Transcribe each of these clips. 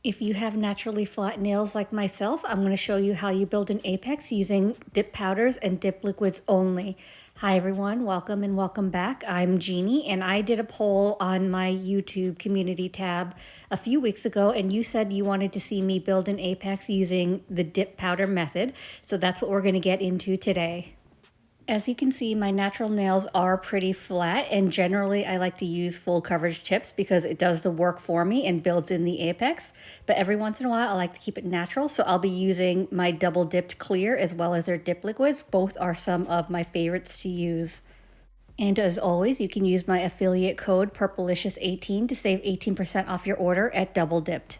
If you have naturally flat nails like myself, I'm going to show you how you build an apex using dip powders and dip liquids only. Hi everyone, welcome and welcome back. I'm Jeannie and I did a poll on my YouTube community tab a few weeks ago and you said you wanted to see me build an apex using the dip powder method. So that's what we're going to get into today. As you can see, my natural nails are pretty flat, and generally I like to use full coverage tips because it does the work for me and builds in the apex. But every once in a while I like to keep it natural, so I'll be using my double dipped clear as well as their dip liquids. Both are some of my favorites to use. And as always, you can use my affiliate code Purplicious18 to save 18% off your order at Double Dipped.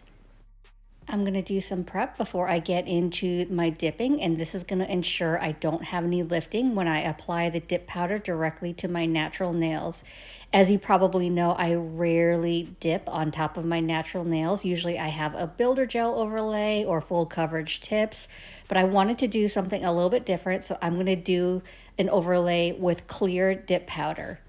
I'm going to do some prep before I get into my dipping, and this is going to ensure I don't have any lifting when I apply the dip powder directly to my natural nails. As you probably know, I rarely dip on top of my natural nails. Usually I have a builder gel overlay or full coverage tips, but I wanted to do something a little bit different, so I'm going to do an overlay with clear dip powder.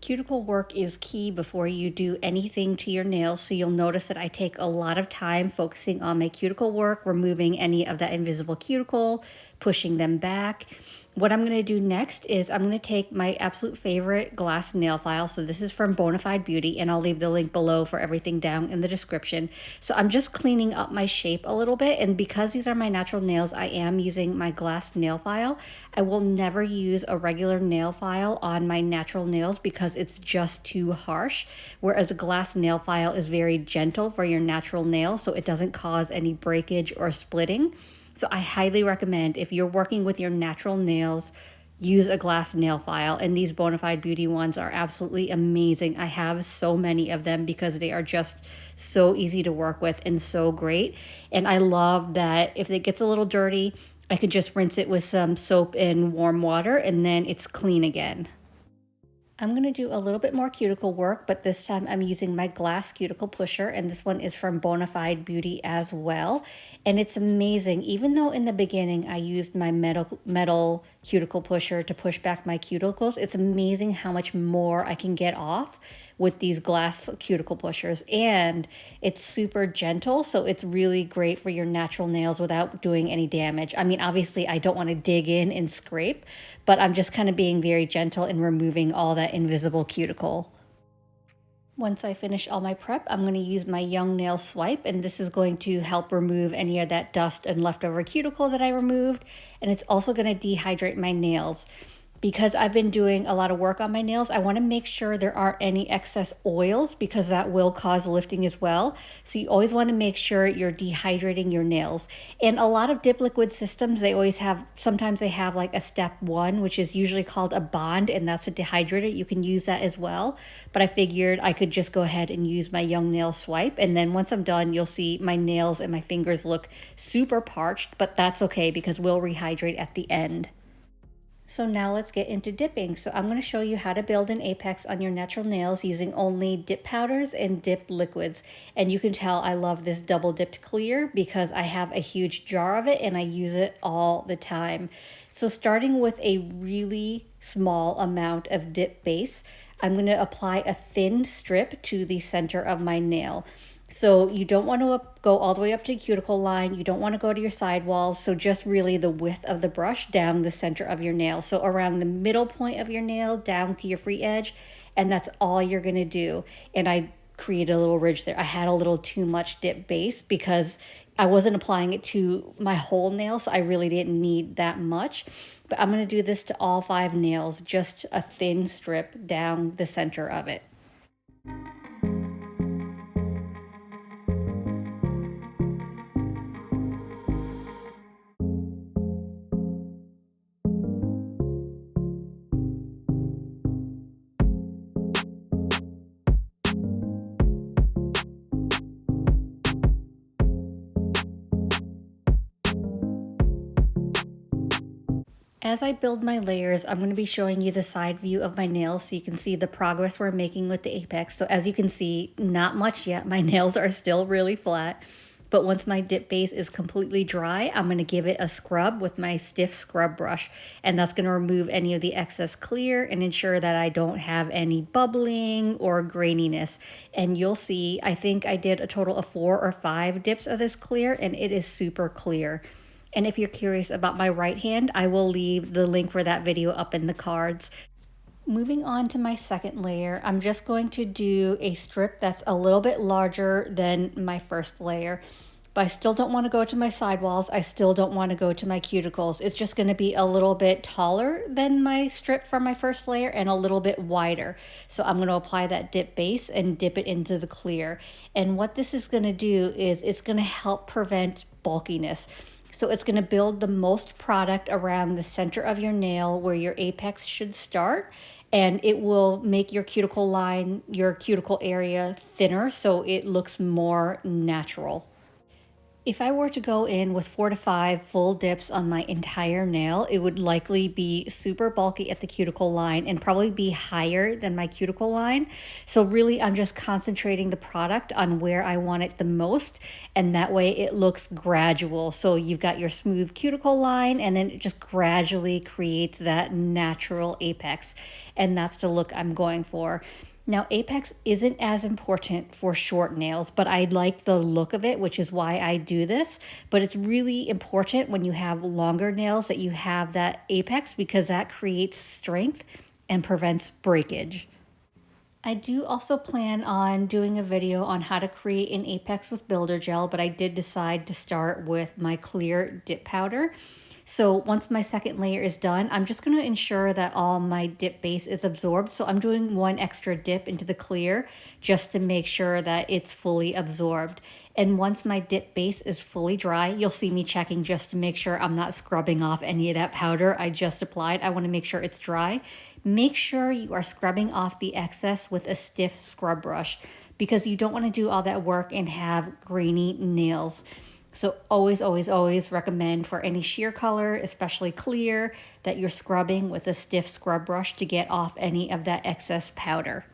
Cuticle work is key before you do anything to your nails, so you'll notice that I take a lot of time focusing on my cuticle work, removing any of that invisible cuticle, pushing them back. What I'm going to do next is I'm going to take my absolute favorite glass nail file. So this is from Bona Beauty, and I'll leave the link below for everything down in the description. So I'm just cleaning up my shape a little bit, and because these are my natural nails, I am using my glass nail file. I will never use a regular nail file on my natural nails because it's just too harsh, whereas a glass nail file is very gentle for your natural nails, so it doesn't cause any breakage or splitting. So I highly recommend, if you're working with your natural nails, use a glass nail file, and these Bona Beauty ones are absolutely amazing. I have so many of them because they are just so easy to work with and so great. And I love that if it gets a little dirty, I could just rinse it with some soap and warm water and then it's clean again. I'm going to do a little bit more cuticle work, but this time I'm using my glass cuticle pusher, and this one is from Bona Beauty as well. And it's amazing, even though in the beginning I used my metal cuticle pusher to push back my cuticles, it's amazing how much more I can get off with these glass cuticle pushers, and it's super gentle, so it's really great for your natural nails without doing any damage. I mean, obviously I don't want to dig in and scrape, but I'm just kind of being very gentle and removing all that invisible cuticle. Once I finish all my prep, I'm going to use my Young Nail Swipe, and this is going to help remove any of that dust and leftover cuticle that I removed, and it's also going to dehydrate my nails. Because I've been doing a lot of work on my nails, I want to make sure there aren't any excess oils because that will cause lifting as well. So you always want to make sure you're dehydrating your nails. And a lot of dip liquid systems, sometimes they have like a step 1, which is usually called a bond, and that's a dehydrator. You can use that as well. But I figured I could just go ahead and use my Young Nail Swipe. And then once I'm done, you'll see my nails and my fingers look super parched, but that's okay because we'll rehydrate at the end. So now let's get into dipping. So I'm going to show you how to build an apex on your natural nails using only dip powders and dip liquids. And you can tell I love this double dipped clear because I have a huge jar of it and I use it all the time. So starting with a really small amount of dip base, I'm going to apply a thin strip to the center of my nail. So you don't want to go all the way up to the cuticle line. You don't want to go to your sidewalls. So just really the width of the brush down the center of your nail. So around the middle point of your nail down to your free edge. And that's all you're going to do. And I created a little ridge there. I had a little too much dip base because I wasn't applying it to my whole nail. So I really didn't need that much. But I'm going to do this to all 5 nails. Just a thin strip down the center of it. As I build my layers, I'm going to be showing you the side view of my nails so you can see the progress we're making with the apex. So as you can see, not much yet. My nails are still really flat. But once my dip base is completely dry, I'm going to give it a scrub with my stiff scrub brush. And that's going to remove any of the excess clear and ensure that I don't have any bubbling or graininess. And you'll see, I think I did a total of 4 or 5 dips of this clear, and it is super clear. And if you're curious about my right hand, I will leave the link for that video up in the cards. Moving on to my second layer, I'm just going to do a strip that's a little bit larger than my first layer. But I still don't want to go to my sidewalls. I still don't want to go to my cuticles. It's just going to be a little bit taller than my strip from my first layer and a little bit wider. So I'm going to apply that dip base and dip it into the clear. And what this is going to do is it's going to help prevent bulkiness. So it's going to build the most product around the center of your nail where your apex should start, and it will make your cuticle line, your cuticle area thinner so it looks more natural. If I were to go in with 4 to 5 full dips on my entire nail, it would likely be super bulky at the cuticle line and probably be higher than my cuticle line. So really, I'm just concentrating the product on where I want it the most, and that way it looks gradual. So you've got your smooth cuticle line, and then it just gradually creates that natural apex. And that's the look I'm going for. Now, apex isn't as important for short nails, but I like the look of it, which is why I do this. But it's really important when you have longer nails that you have that apex, because that creates strength and prevents breakage. I do also plan on doing a video on how to create an apex with builder gel, but I did decide to start with my clear dip powder. So once my second layer is done, I'm just going to ensure that all my dip base is absorbed. So I'm doing 1 extra dip into the clear just to make sure that it's fully absorbed. And once my dip base is fully dry, you'll see me checking just to make sure I'm not scrubbing off any of that powder I just applied. I want to make sure it's dry. Make sure you are scrubbing off the excess with a stiff scrub brush, because you don't want to do all that work and have grainy nails. So always, always, always recommend for any sheer color, especially clear, that you're scrubbing with a stiff scrub brush to get off any of that excess powder.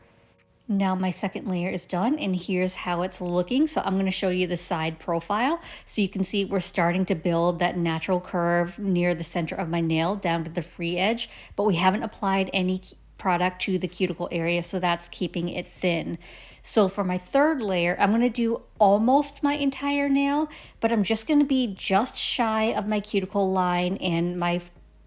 Now my second layer is done, and here's how it's looking. So I'm going to show you the side profile. So you can see we're starting to build that natural curve near the center of my nail down to the free edge, but we haven't applied any product to the cuticle area, so that's keeping it thin. So for my third layer, I'm going to do almost my entire nail, but I'm just going to be just shy of my cuticle line and my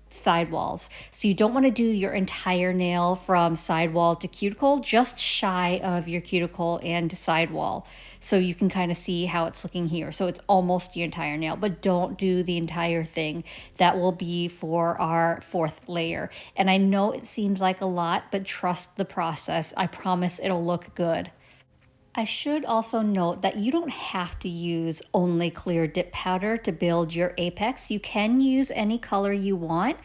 sidewalls. So you don't want to do your entire nail from sidewall to cuticle, just shy of your cuticle and sidewall. So you can kind of see how it's looking here. So it's almost your entire nail, but don't do the entire thing. That will be for our fourth layer. And I know it seems like a lot, but trust the process. I promise it'll look good. I should also note that you don't have to use only clear dip powder to build your apex. You can use any color you want,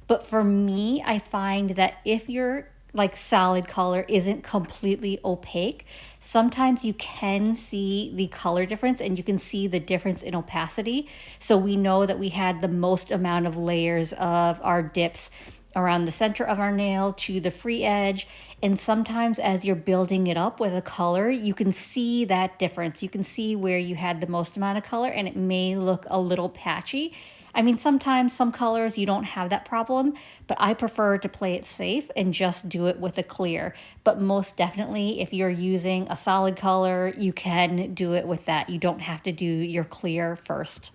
but for me, I find that if your solid color isn't completely opaque, sometimes you can see the color difference and you can see the difference in opacity. So we know that we had the most amount of layers of our dips around the center of our nail to the free edge. And sometimes as you're building it up with a color, you can see that difference. You can see where you had the most amount of color and it may look a little patchy. I mean, sometimes some colors you don't have that problem, but I prefer to play it safe and just do it with a clear. But most definitely, if you're using a solid color, you can do it with that. You don't have to do your clear first.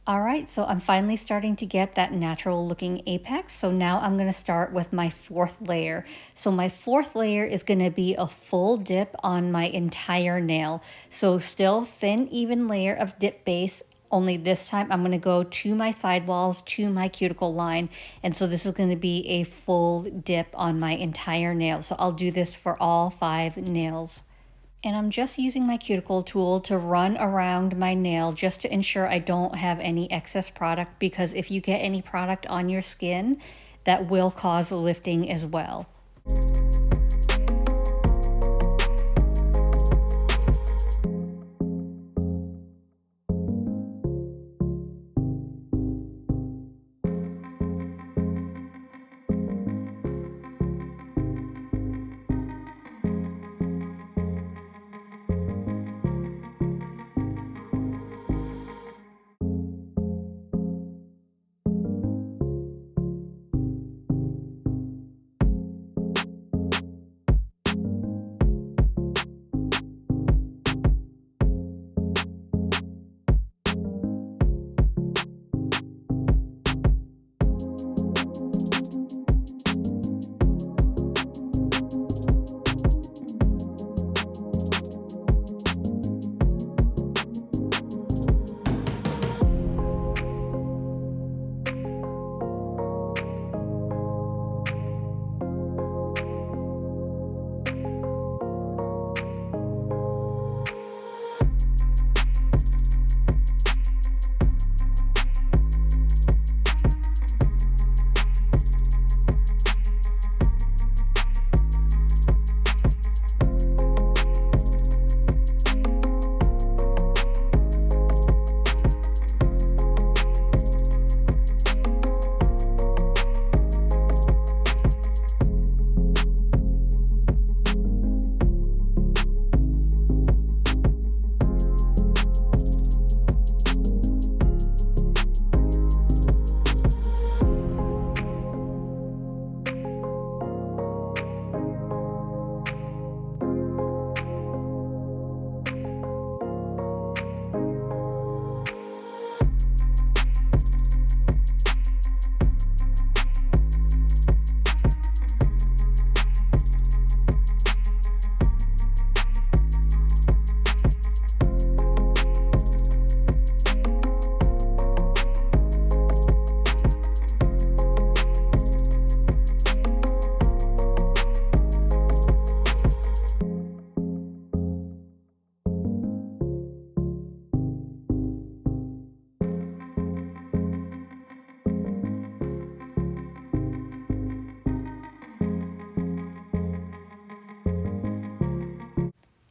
All right, so I'm finally starting to get that natural looking apex. So now I'm gonna start with my fourth layer. So my fourth layer is gonna be a full dip on my entire nail. So still thin, even layer of dip base, only this time I'm gonna go to my sidewalls, to my cuticle line. And so this is gonna be a full dip on my entire nail. So I'll do this for all 5 nails. And I'm just using my cuticle tool to run around my nail just to ensure I don't have any excess product, because if you get any product on your skin, that will cause lifting as well.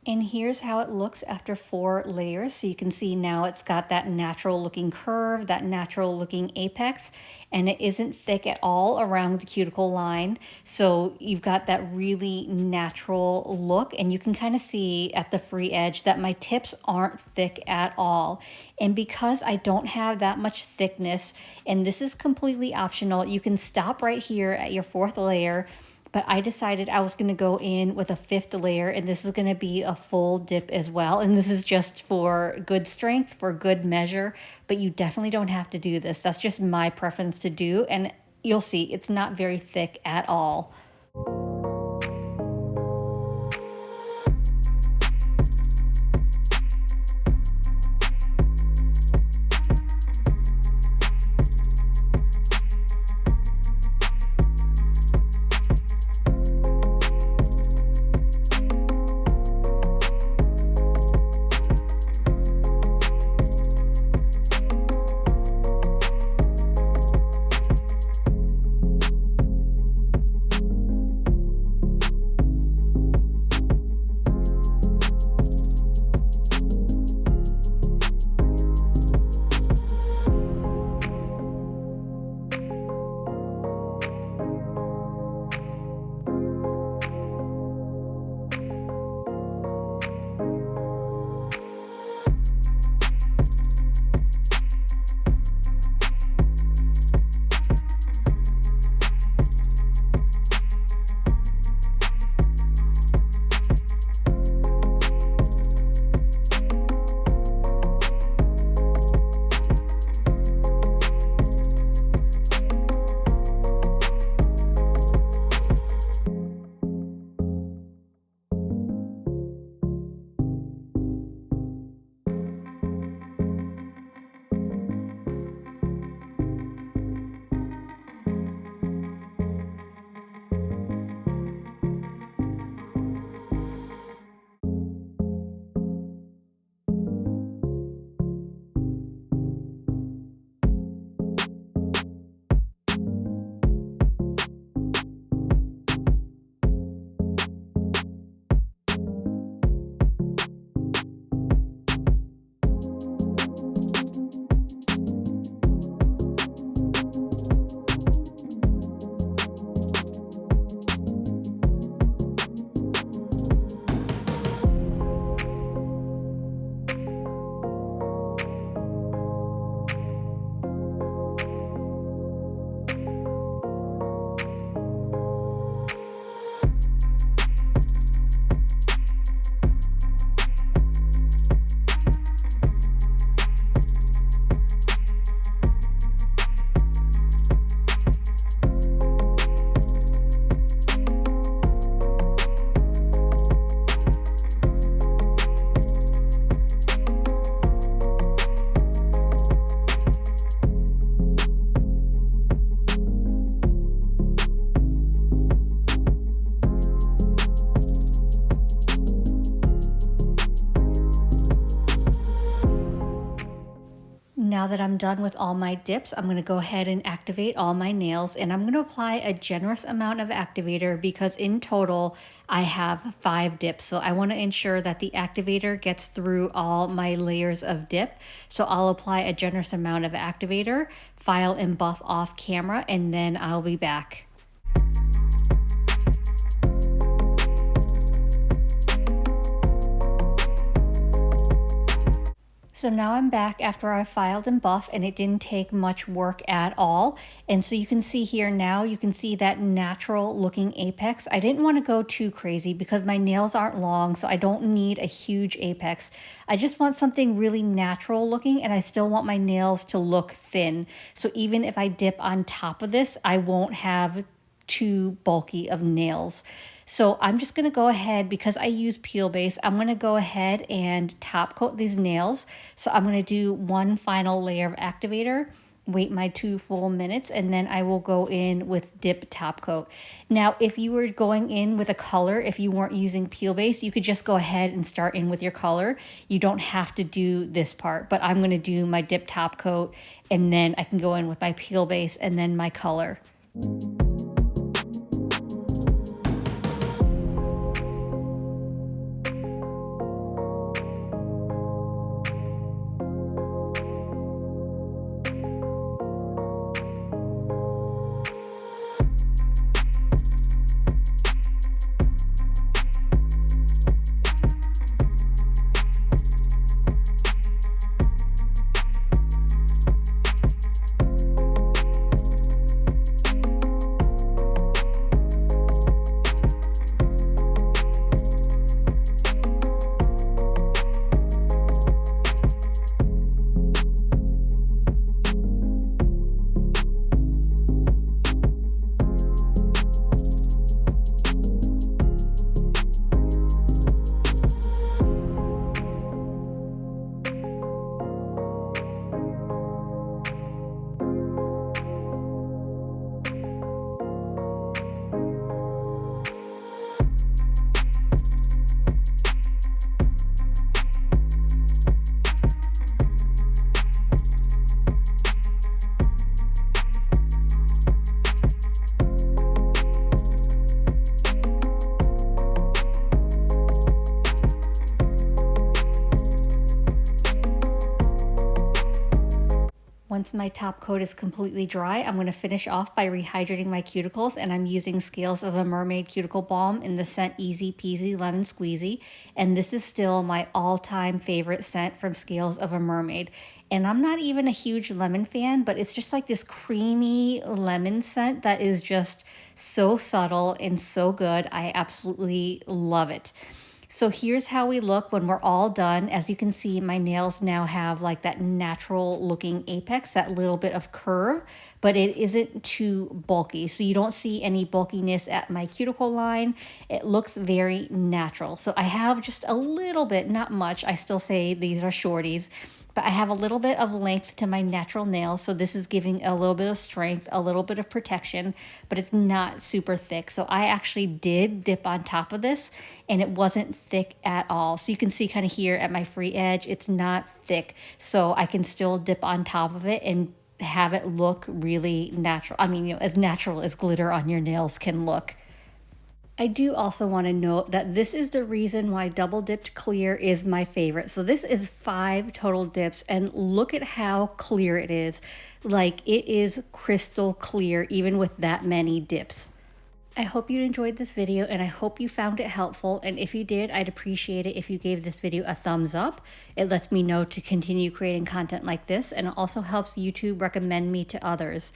And here's how it looks after 4 layers. So you can see now it's got that natural looking curve, that natural looking apex, and it isn't thick at all around the cuticle line. So you've got that really natural look, and you can kind of see at the free edge that my tips aren't thick at all. And because I don't have that much thickness, and this is completely optional, you can stop right here at your 4th layer. But I decided I was going to go in with a 5th layer, and this is going to be a full dip as well. And this is just for good strength, for good measure, but you definitely don't have to do this. That's just my preference to do, and you'll see it's not very thick at all. now that I'm done with all my dips, I'm going to go ahead and activate all my nails, and I'm going to apply a generous amount of activator because in total I have 5 dips. So I want to ensure that the activator gets through all my layers of dip. So I'll apply a generous amount of activator, file and buff off camera, and then I'll be back. So now I'm back after I filed and buffed, and it didn't take much work at all. And so you can see here now, you can see that natural looking apex. I didn't want to go too crazy because my nails aren't long, so I don't need a huge apex. I just want something really natural looking, and I still want my nails to look thin. So even if I dip on top of this, I won't have too bulky of nails. So I'm just going to go ahead, because I use peel base, I'm going to go ahead and top coat these nails. So I'm going to do one final layer of activator, wait my 2 full minutes, and then I will go in with dip top coat. Now, if you were going in with a color, if you weren't using peel base, you could just go ahead and start in with your color. You don't have to do this part, but I'm going to do my dip top coat, and then I can go in with my peel base and then my color. Once my top coat is completely dry, I'm going to finish off by rehydrating my cuticles, and I'm using Scales of a Mermaid Cuticle Balm in the scent Easy Peasy Lemon Squeezy. And this is still my all-time favorite scent from Scales of a Mermaid. And I'm not even a huge lemon fan, but it's just like this creamy lemon scent that is just so subtle and so good. I absolutely love it. So here's how we look when we're all done. As you can see, my nails now have like that natural looking apex, that little bit of curve, but it isn't too bulky. So you don't see any bulkiness at my cuticle line. It looks very natural. So I have just a little bit, not much. I still say these are shorties, but I have a little bit of length to my natural nails. So this is giving a little bit of strength, a little bit of protection, but it's not super thick. So I actually did dip on top of this, and it wasn't thick at all. So you can see kind of here at my free edge, it's not thick. So I can still dip on top of it and have it look really natural. I mean, as natural as glitter on your nails can look. I do also want to note that this is the reason why double dipped clear is my favorite. So this is 5 total dips, and look at how clear it is. Like, it is crystal clear even with that many dips. I hope you enjoyed this video, and I hope you found it helpful. And if you did, I'd appreciate it if you gave this video a thumbs up. It lets me know to continue creating content like this, and it also helps YouTube recommend me to others.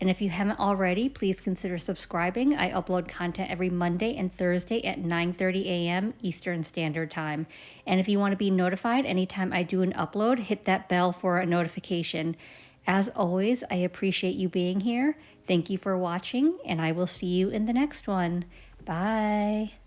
And if you haven't already, please consider subscribing. I upload content every Monday and Thursday at 9:30 a.m. Eastern Standard Time. And if you want to be notified anytime I do an upload, hit that bell for a notification. As always, I appreciate you being here. Thank you for watching, and I will see you in the next one. Bye.